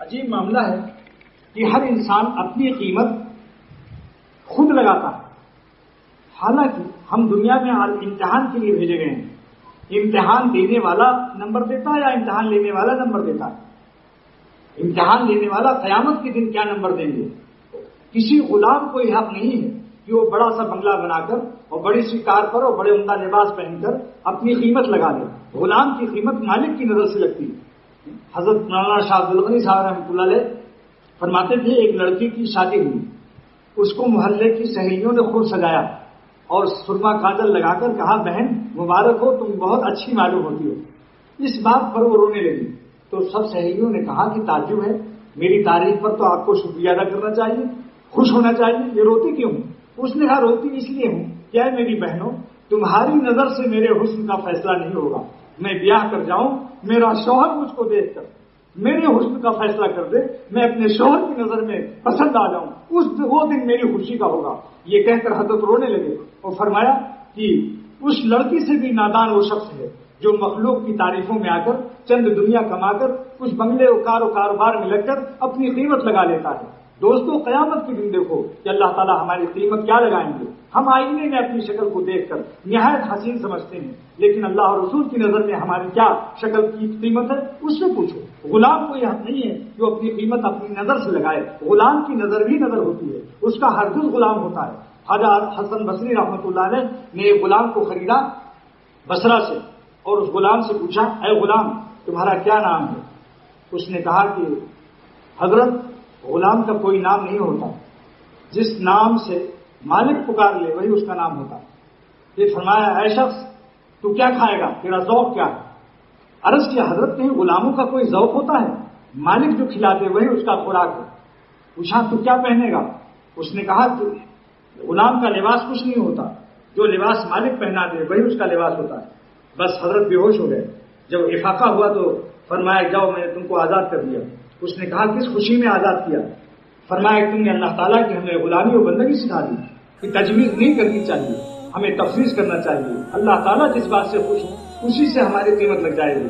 عجیب معاملہ ہے کہ ہر انسان اپنی قیمت خود لگاتا ہے. حالانکہ ہم دنیا میں امتحان کے لیے بھیجے گئے ہیں. امتحان دینے والا نمبر دیتا ہے یا امتحان لینے والا نمبر دیتا ہے؟ امتحان لینے والا قیامت کے دن کیا نمبر دیں گے؟ کسی غلام کو یہ حق نہیں ہے کہ وہ بڑا سا بنگلہ بنا کر اور بڑی سی کار پر اور بڑے عمدہ لباس پہن کر اپنی قیمت لگا دے. غلام کی قیمت مالک کی نظر سے لگتی ہے. حضرت مولانا شاہ عبدالغنی صاحب رحمۃ اللہ علیہ فرماتے تھے ایک لڑکی کی شادی ہوئی, اس کو محلے کی سہیلیوں نے خوب سجایا اور سرما کاجل لگا کر کہا بہن مبارک ہو, تم بہت اچھی معلوم ہوتی ہو. اس بات پر وہ رونے لگی تو سب سہیلیوں نے کہا کہ تعجب ہے, میری تعریف پر تو آپ کو شکریہ ادا کرنا چاہیے, خوش ہونا چاہیے, یہ روتی کیوں؟ اس نے کہا روتی اس لیے ہوں کیا ہے میری بہنوں, تمہاری نظر سے میرے حسن کا فیصلہ نہیں ہوگا. میں بیاہ کر جاؤں, میرا شوہر مجھ کو دیکھ کر میرے حسن کا فیصلہ کر دے, میں اپنے شوہر کی نظر میں پسند آ جاؤں, وہ دن میری خوشی کا ہوگا. یہ کہہ کر حضرت رونے لگے اور فرمایا کہ اس لڑکی سے بھی نادان وہ شخص ہے جو مخلوق کی تعریفوں میں آ کر چند دنیا کما کر کچھ بنگلے و کاروبار میں لگ کر اپنی قیمت لگا لیتا ہے. دوستو قیامت کے دن دیکھو کہ اللہ تعالیٰ ہماری قیمت کیا لگائیں گے. ہم آئینے میں اپنی شکل کو دیکھ کر نہایت حسین سمجھتے ہیں, لیکن اللہ اور رسول کی نظر میں ہماری کیا شکل کی قیمت ہے اس سے پوچھو. غلام کو یہ حق نہیں ہے کہ وہ اپنی قیمت اپنی نظر سے لگائے. غلام کی نظر بھی نظر ہوتی ہے, اس کا ہر جز غلام ہوتا ہے. خواجہ حسن بصری رحمۃ اللہ علیہ نے ایک غلام کو خریدا بصرہ سے اور اس غلام سے پوچھا اے غلام تمہارا کیا نام ہے؟ اس نے کہا کہ حضرت غلام کا کوئی نام نہیں ہوتا, جس نام سے مالک پکار لے وہی اس کا نام ہوتا. یہ فرمایا اے شخص تو کیا کھائے گا, تیرا ذوق کیا ہے؟ عرض کیا حضرت کہیں غلاموں کا کوئی ذوق ہوتا ہے؟ مالک جو کھلاتے وہی اس کا خوراک ہے. پوچھا تو کیا پہنے گا؟ اس نے کہا کہ غلام کا لباس کچھ نہیں ہوتا, جو لباس مالک پہنا دے وہی اس کا لباس ہوتا ہے. بس حضرت بے ہوش ہو گئے. جب افاقہ ہوا تو فرمایا جاؤ میں نے تم کو آزاد کر دیا. اس نے کہا کس خوشی میں آزاد کیا؟ فرمایا تم نے اللہ تعالیٰ کی ہمیں غلامی و بندگی سکھا دی کہ تجویز نہیں کرنی چاہیے, ہمیں تفویض کرنا چاہیے. اللہ تعالیٰ جس بات سے خوش ہو اسی سے ہماری قیمت لگ جائے گی.